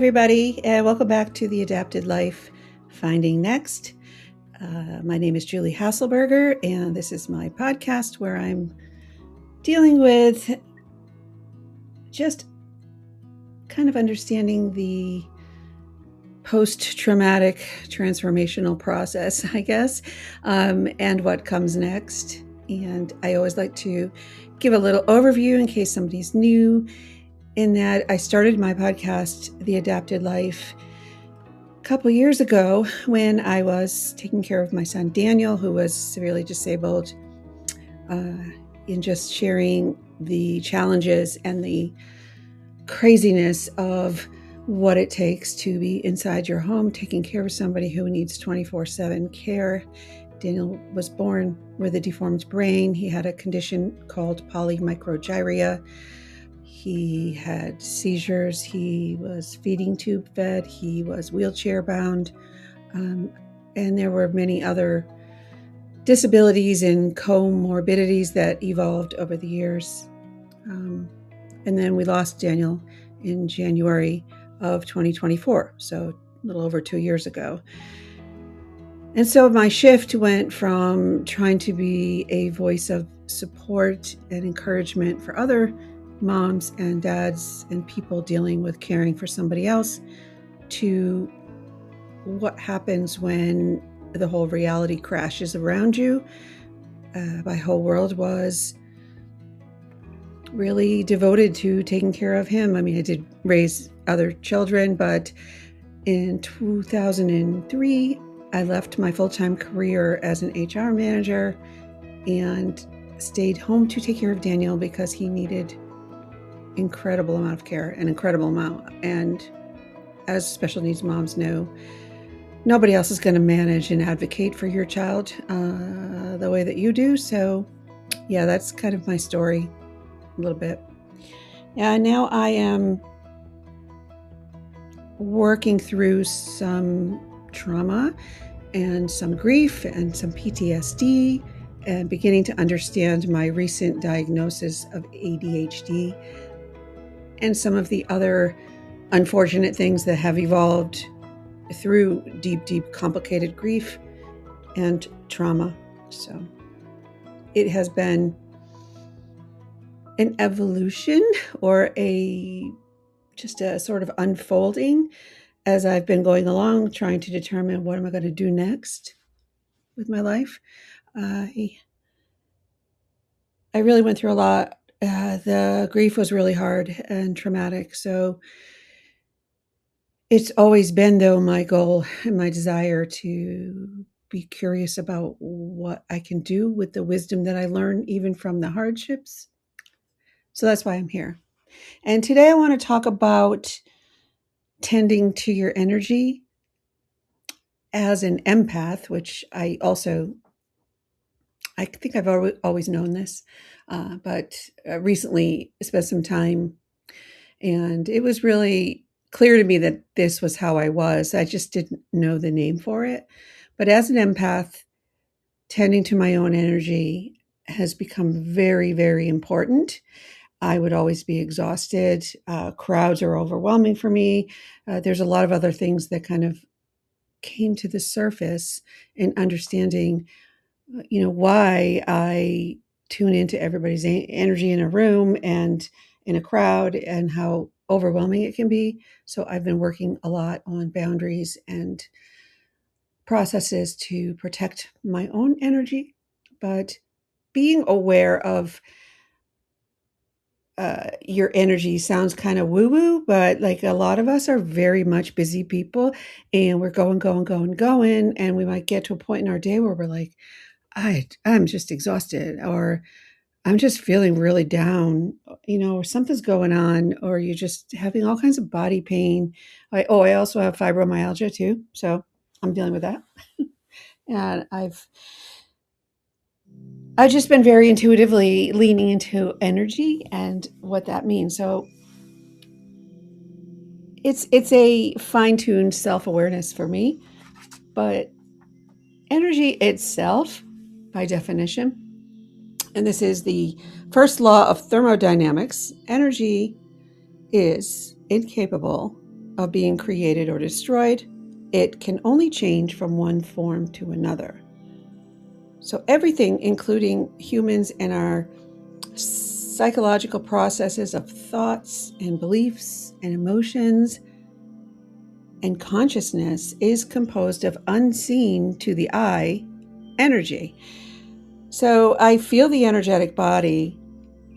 everybody, and welcome back to the Adapted Life Finding Next. My name is Julie Hasselberger, and this is my podcast where I'm dealing with just kind of understanding the post-traumatic transformational process, I guess, and what comes next. And I always like to give a little overview in case somebody's new, in that I started my podcast, The Adapted Life, a couple years ago when I was taking care of my son Daniel, who was severely disabled, in just sharing the challenges and the craziness of what it takes to be inside your home, taking care of somebody who needs 24/7 care. Daniel was born with a deformed brain. He had a condition called polymicrogyria. He had seizures. He was feeding tube fed. He was wheelchair bound. And there were many other disabilities and comorbidities that evolved over the years. And then we lost Daniel in January of 2024, so a little over 2 years ago. And so my shift went from trying to be a voice of support and encouragement for other moms and dads and people dealing with caring for somebody else to what happens when the whole reality crashes around you. My whole world was really devoted to taking care of him. I mean, I did raise other children, but in 2003, I left my full-time career as an HR manager and stayed home to take care of Daniel because he needed incredible amount of care, an incredible amount. And as special needs moms know, nobody else is going to manage and advocate for your child the way that you do. So yeah, that's kind of my story a little bit. And now I am working through some trauma and some grief and some PTSD and beginning to understand my recent diagnosis of ADHD and some of the other unfortunate things that have evolved through deep, complicated grief and trauma. So it has been an evolution or just a sort of unfolding as I've been going along, trying to determine what am I going to do next with my life. I really went through a lot. The grief was really hard and traumatic. So it's always been, though, my goal and my desire to be curious about what I can do with the wisdom that I learn, even from the hardships. So that's why I'm here. And today I want to talk about tending to your energy as an empath, which I think I've always known this, but recently spent some time, and it was really clear to me that this was how I was. I just didn't know the name for it. But as an empath, tending to my own energy has become very, very important. I would always be exhausted. Crowds are overwhelming for me. There's a lot of other things that kind of came to the surface in understanding, why I tune into everybody's energy in a room and in a crowd and how overwhelming it can be. So I've been working a lot on boundaries and processes to protect my own energy, but being aware of your energy sounds kind of woo-woo, but like a lot of us are very much busy people and we're going, and we might get to a point in our day where we're like, I'm just exhausted, or I'm just feeling really down, or something's going on, or you're just having all kinds of body pain. I also have fibromyalgia too, so I'm dealing with that. And I've just been very intuitively leaning into energy and what that means. So it's a fine-tuned self-awareness for me, but energy itself, by definition, and this is the first law of thermodynamics, energy is incapable of being created or destroyed. It can only change from one form to another. So everything, including humans and our psychological processes of thoughts and beliefs and emotions and consciousness, is composed of unseen to the eye energy. So I feel the energetic body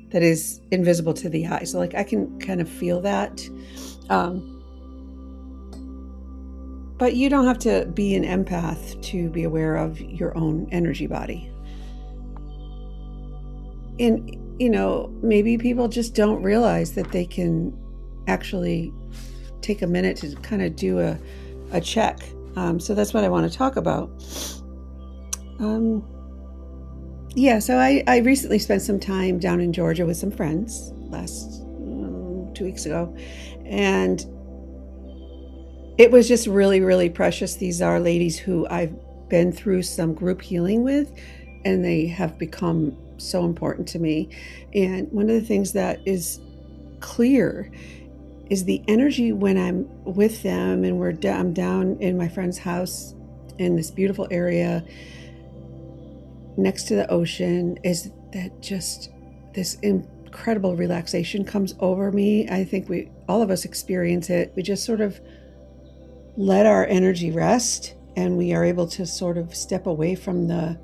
that is invisible to the eye. So like I can kind of feel that. But you don't have to be an empath to be aware of your own energy body. And, maybe people just don't realize that they can actually take a minute to kind of do a check. So that's what I want to talk about. So I recently spent some time down in Georgia with some friends last 2 weeks ago. And it was just really, really precious. These are ladies who I've been through some group healing with, and they have become so important to me. And one of the things that is clear is the energy when I'm with them and I'm down in my friend's house in this beautiful area next to the ocean, is that just this incredible relaxation comes over me. I think all of us experience it. We just sort of let our energy rest, and we are able to sort of step away from the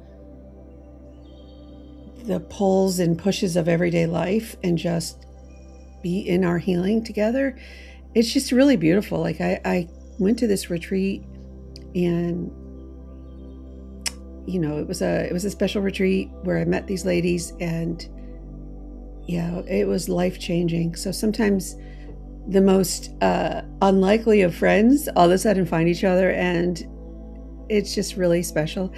pulls and pushes of everyday life and just be in our healing together. It's just really beautiful. Like I went to this retreat, and it was a special retreat where I met these ladies, and it was life-changing. So sometimes the most unlikely of friends all of a sudden find each other, and it's just really special.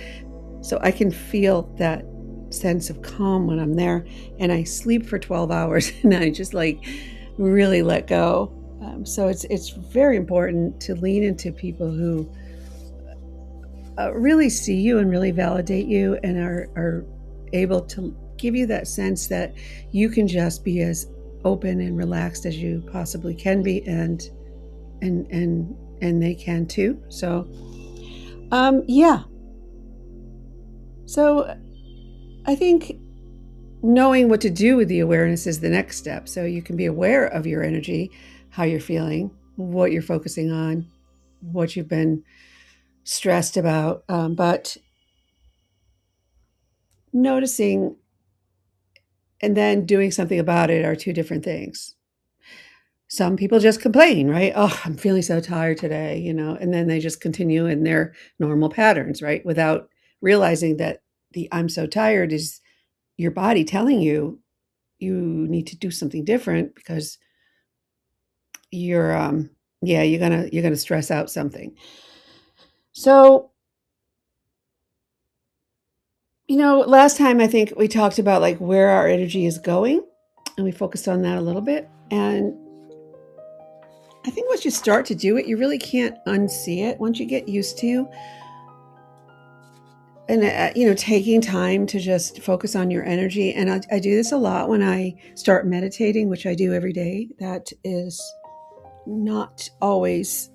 So I can feel that sense of calm when I'm there, and I sleep for 12 hours and I just really let go. So it's very important to lean into people who really see you and really validate you and are able to give you that sense that you can just be as open and relaxed as you possibly can be, and they can too. So so I think knowing what to do with the awareness is the next step. So you can be aware of your energy, how you're feeling, what you're focusing on, what you've been stressed about, but noticing and then doing something about it are two different things. Some people just complain, right? Oh, I'm feeling so tired today, and then they just continue in their normal patterns, right? Without realizing that the I'm so tired is your body telling you need to do something different because you're you're gonna stress out something. So, last time I think we talked about where our energy is going, and we focused on that a little bit. And I think once you start to do it, you really can't unsee it once you get used to. And, taking time to just focus on your energy. And I do this a lot when I start meditating, which I do every day. That is has not always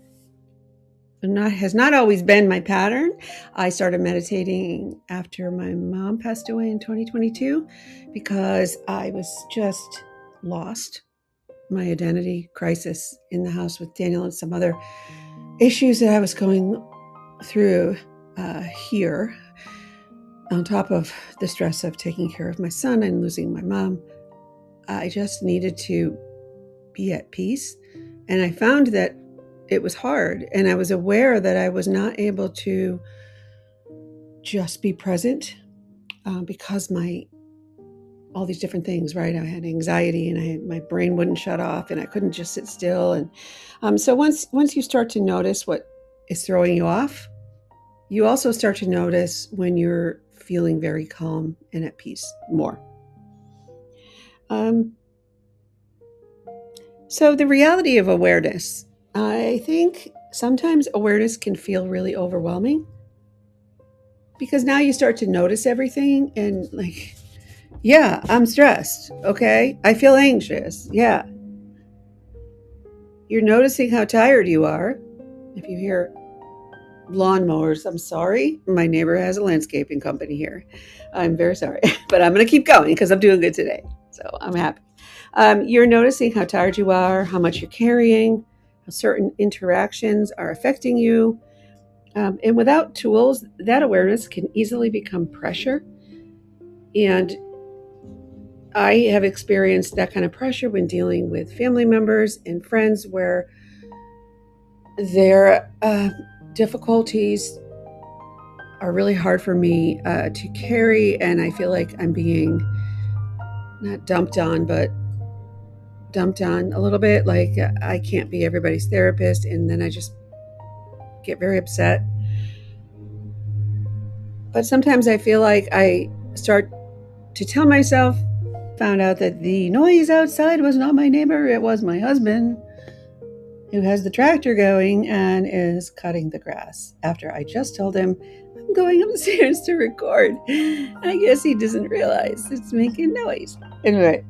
been my pattern. I started meditating after my mom passed away in 2022 because I was just lost. My identity crisis in the house with Daniel and some other issues that I was going through here, on top of the stress of taking care of my son and losing my mom. I just needed to be at peace. And I found that it was hard. And I was aware that I was not able to just be present because all these different things, right? I had anxiety, and my brain wouldn't shut off, and I couldn't just sit still. And so once you start to notice what is throwing you off, you also start to notice when you're feeling very calm and at peace more. So the reality of awareness, I think sometimes awareness can feel really overwhelming because now you start to notice everything and I'm stressed. Okay. I feel anxious. Yeah. You're noticing how tired you are. If you hear lawnmowers, I'm sorry. My neighbor has a landscaping company here. I'm very sorry, but I'm going to keep going because I'm doing good today. So I'm happy. You're noticing how tired you are, how much you're carrying, how certain interactions are affecting you. And without tools, that awareness can easily become pressure. And I have experienced that kind of pressure when dealing with family members and friends where their difficulties are really hard for me to carry. And I feel like I'm being not dumped on, but dumped on a little bit. Like I can't be everybody's therapist. And then I just get very upset. But sometimes I feel like I start to tell myself, found out that the noise outside was not my neighbor, it was my husband who has the tractor going and is cutting the grass after I just told him I'm going upstairs to record. I guess he doesn't realize it's making noise. Anyway,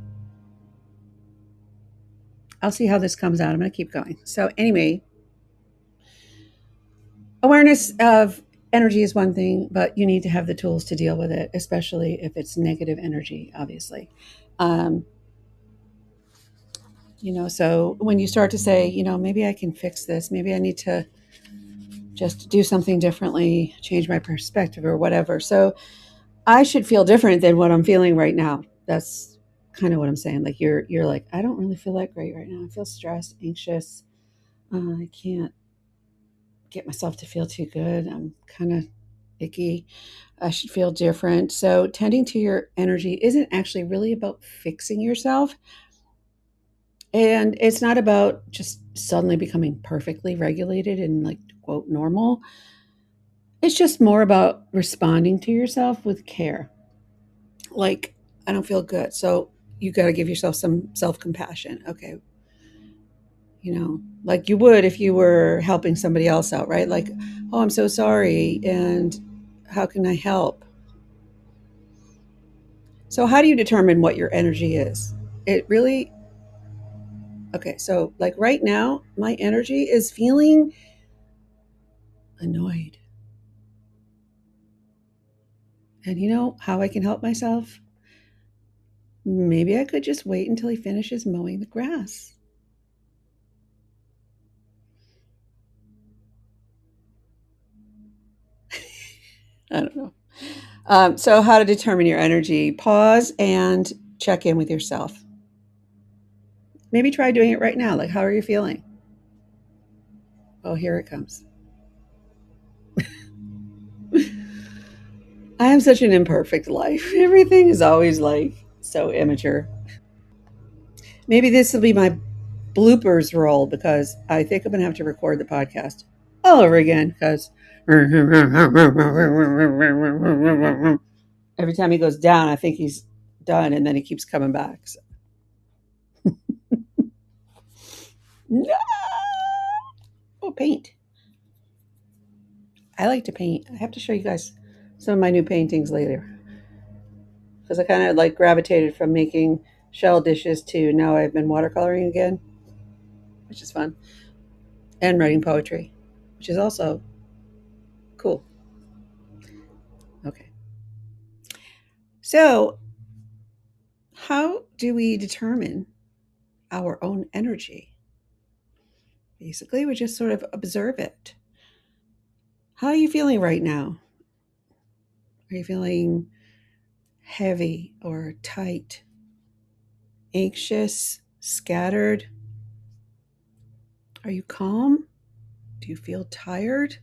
I'll see how this comes out. I'm going to keep going. So, anyway, awareness of energy is one thing, but you need to have the tools to deal with it, especially if it's negative energy, obviously. Um, so when you start to say, maybe I can fix this, maybe I need to just do something differently, change my perspective or whatever. So I should feel different than what I'm feeling right now. That's kind of what I'm saying. Like you're like, I don't really feel that great right now. I feel stressed, anxious. I can't get myself to feel too good. I'm kind of icky. I should feel different. So tending to your energy isn't actually really about fixing yourself. And it's not about just suddenly becoming perfectly regulated and like quote normal. It's just more about responding to yourself with care. Like, I don't feel good. So you got to give yourself some self compassion. Okay. Like you would if you were helping somebody else out, right? Like, oh, I'm so sorry. And how can I help? So, how do you determine what your energy is? It really, okay. So, like right now, my energy is feeling annoyed. And you know how I can help myself? Maybe I could just wait until he finishes mowing the grass. I don't know. So, how to determine your energy? Pause and check in with yourself. Maybe try doing it right now. Like, how are you feeling? Oh, here it comes. I have such an imperfect life. Everything is always like so immature. Maybe this will be my bloopers roll because I think I'm going to have to record the podcast all over again because every time he goes down, I think he's done and then he keeps coming back. So. No! Oh, paint. I like to paint. I have to show you guys some of my new paintings later because I kind of like gravitated from making shell dishes to now I've been watercoloring again, which is fun, and writing poetry, which is also cool. Okay. So, how do we determine our own energy? Basically, we just sort of observe it. How are you feeling right now? Are you feeling heavy or tight, anxious, scattered? Are you calm? Do you feel tired?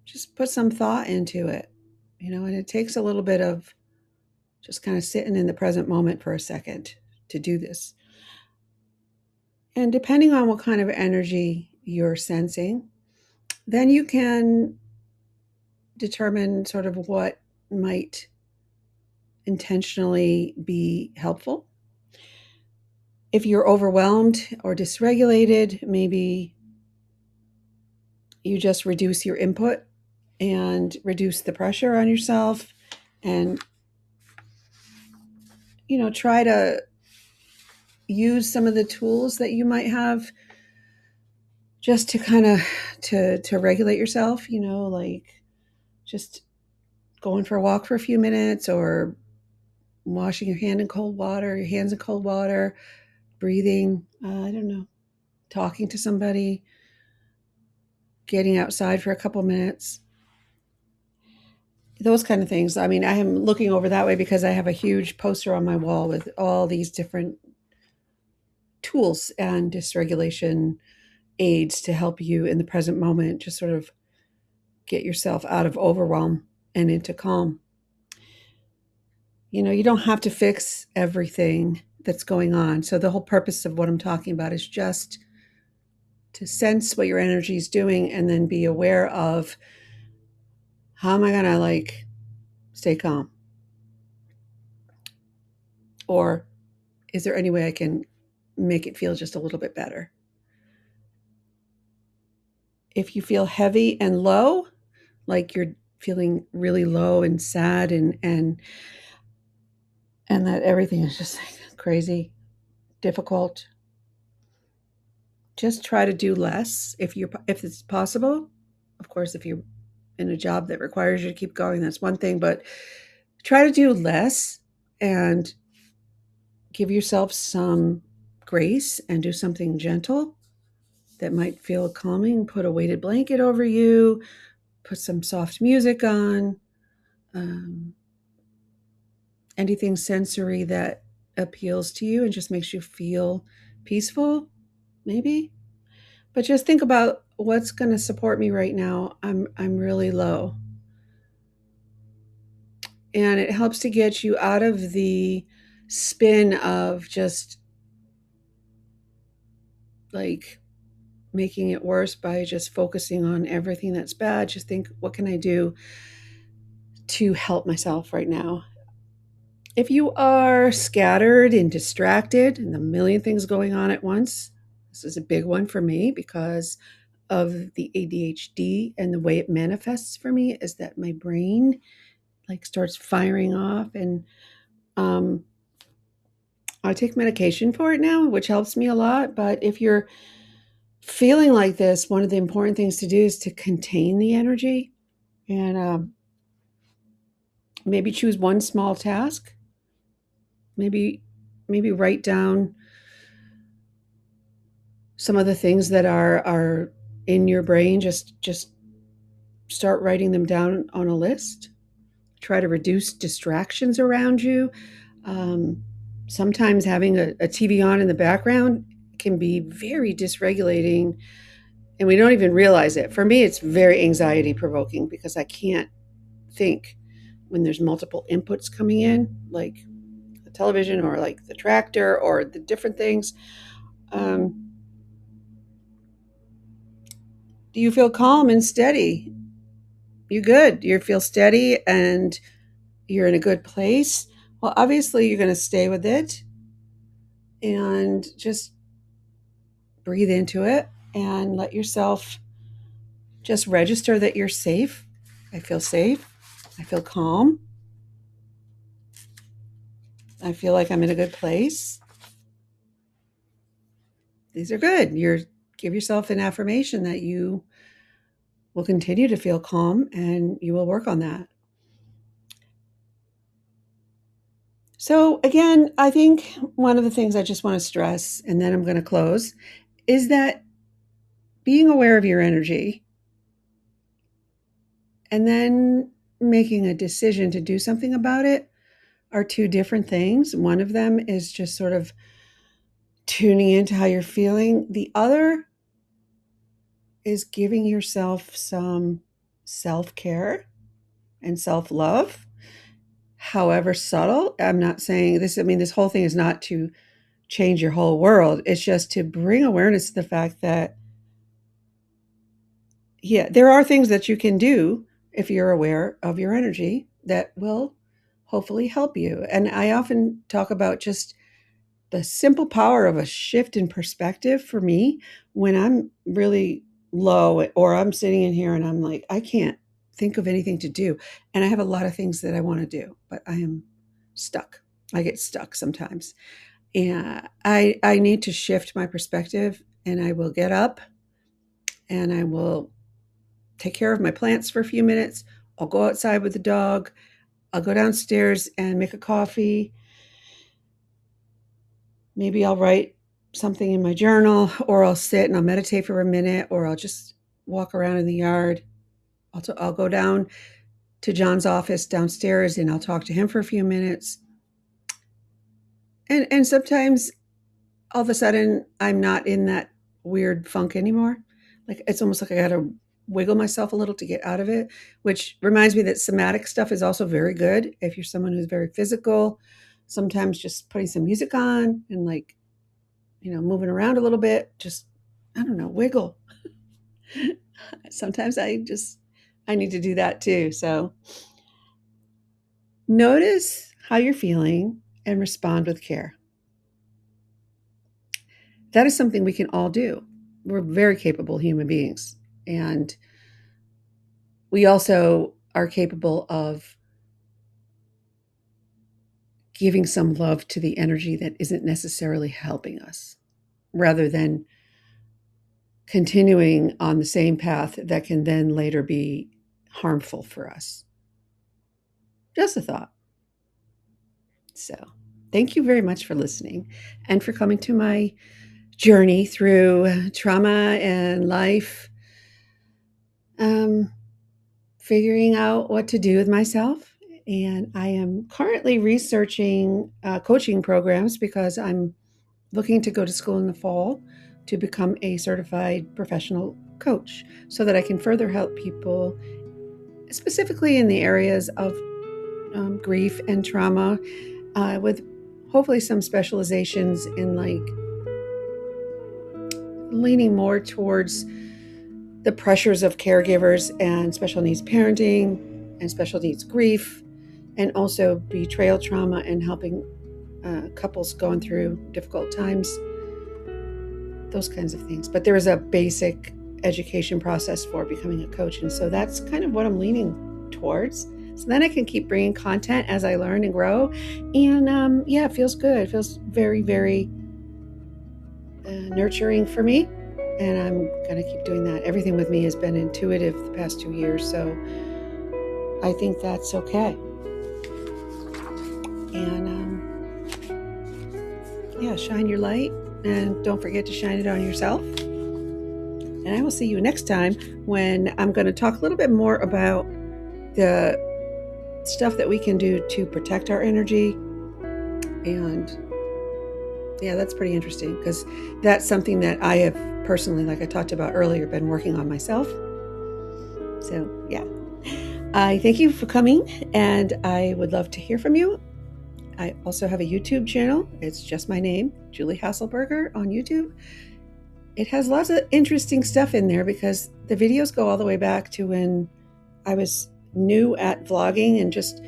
Just put some thought into it, and it takes a little bit of just kind of sitting in the present moment for a second to do this. And depending on what kind of energy you're sensing, then you can determine sort of what might intentionally be helpful. If you're overwhelmed or dysregulated, maybe you just reduce your input and reduce the pressure on yourself and try to use some of the tools that you might have just to kind of to regulate yourself, like just going for a walk for a few minutes, or washing your hands in cold water, breathing, I don't know, talking to somebody, getting outside for a couple minutes, those kind of things. I mean, I am looking over that way because I have a huge poster on my wall with all these different tools and dysregulation aids to help you in the present moment, just sort of get yourself out of overwhelm and into calm. You don't have to fix everything that's going on. So the whole purpose of what I'm talking about is just to sense what your energy is doing and then be aware of, how am I going to like stay calm? Or is there any way I can make it feel just a little bit better? If you feel heavy and low, like you're feeling really low and sad, and that everything is just like crazy difficult, just try to do less if it's possible. Of course, if you're in a job that requires you to keep going, that's one thing, but try to do less and give yourself some grace and do something gentle that might feel calming. Put a weighted blanket over you, put some soft music on, um, anything sensory that appeals to you and just makes you feel peaceful, maybe. But just think about what's going to support me right now. I'm really low. And it helps to get you out of the spin of just like making it worse by just focusing on everything that's bad. Just think, what can I do to help myself right now? If you are scattered and distracted and a million things going on at once, this is a big one for me because of the ADHD, and the way it manifests for me is that my brain like starts firing off, and um, I take medication for it now, which helps me a lot. But if you're feeling like this, one of the important things to do is to contain the energy, and maybe choose one small task. Maybe write down some of the things that are in your brain. Just start writing them down on a list. Try to reduce distractions around you. Um, Sometimes having a TV on in the background can be very dysregulating, and we don't even realize it. For me, it's very anxiety provoking because I can't think when there's multiple inputs coming in, like the television or like the tractor or the different things. Um, do you feel calm and steady? You good? You feel steady and you're in a good place? Well, obviously, you're going to stay with it and just breathe into it and let yourself just register that you're safe. I feel safe. I feel calm. I feel like I'm in a good place. These are good. Give yourself an affirmation that you will continue to feel calm and you will work on that. So again, I think one of the things I just want to stress, and then I'm going to close, is that being aware of your energy and then making a decision to do something about it are two different things. One of them is just sort of tuning into how you're feeling. The other is giving yourself some self-care and self-love, however subtle. I'm not saying this, I mean, this whole thing is not to change your whole world. It's just to bring awareness to the fact that, yeah, there are things that you can do if you're aware of your energy that will hopefully help you. And I often talk about just the simple power of a shift in perspective for me when I'm really low, or I'm sitting in here and I'm like, I can't think of anything to do. And I have a lot of things that I want to do, but I am stuck. I get stuck sometimes. And I need to shift my perspective, and I will get up and I will take care of my plants for a few minutes. I'll go outside with the dog. I'll go downstairs and make a coffee. Maybe I'll write something in my journal, or I'll sit and I'll meditate for a minute, or I'll just walk around in the yard. I'll go down to John's office downstairs and I'll talk to him for a few minutes. And sometimes all of a sudden I'm not in that weird funk anymore. Like it's almost like I got to wiggle myself a little to get out of it, which reminds me that somatic stuff is also very good. If you're someone who's very physical, sometimes just putting some music on and like, moving around a little bit, just, I don't know, wiggle. Sometimes I need to do that too. So notice how you're feeling and respond with care. That is something we can all do. We're very capable human beings. And we also are capable of giving some love to the energy that isn't necessarily helping us, rather than continuing on the same path that can then later be harmful for us. Just a thought. So, thank you very much for listening and for coming to my journey through trauma and life, figuring out what to do with myself. And I am currently researching coaching programs because I'm looking to go to school in the fall to become a certified professional coach so that I can further help people, specifically in the areas of grief and trauma, with hopefully some specializations in like leaning more towards the pressures of caregivers and special needs parenting and special needs grief, and also betrayal trauma and helping couples going through difficult times, those kinds of things. But there is a basic education process for becoming a coach. And so that's kind of what I'm leaning towards. So then I can keep bringing content as I learn and grow. And it feels good. It feels very, very nurturing for me. And I'm going to keep doing that. Everything with me has been intuitive the past 2 years. So I think that's okay. And shine your light. And don't forget to shine it on yourself. And I will see you next time when I'm going to talk a little bit more about the stuff that we can do to protect our energy. And that's pretty interesting because that's something that I have personally, like I talked about earlier, been working on myself. So I thank you for coming, and I would love to hear from you. I also have a YouTube channel. It's just my name, Julie Hasselberger, on YouTube. It has lots of interesting stuff in there because the videos go all the way back to when I was new at vlogging and just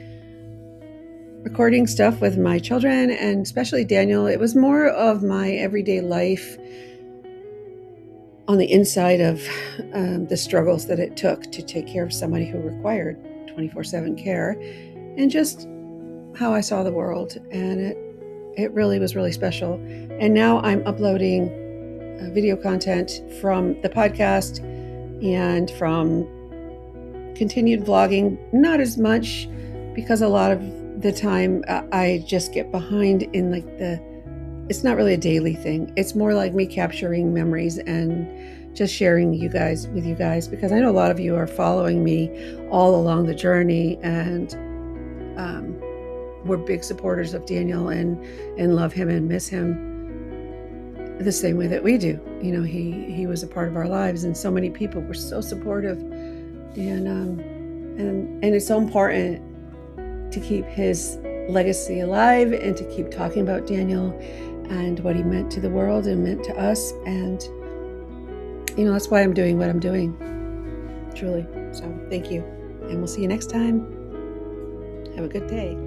recording stuff with my children, and especially Daniel. It was more of my everyday life on the inside of the struggles that it took to take care of somebody who required 24/7 care, and just how I saw the world. And it really was really special. And now I'm uploading video content from the podcast and from continued vlogging. Not as much, because a lot of the time I just get behind in like it's not really a daily thing. It's more like me capturing memories and just sharing with you guys, because I know a lot of you are following me all along the journey, and we're big supporters of Daniel and love him and miss him the same way that we do. He was a part of our lives, and so many people were so supportive, and it's so important to keep his legacy alive and to keep talking about Daniel and what he meant to the world and meant to us. And that's why I'm doing what I'm doing, truly. So thank you, and we'll see you next time. Have a good day.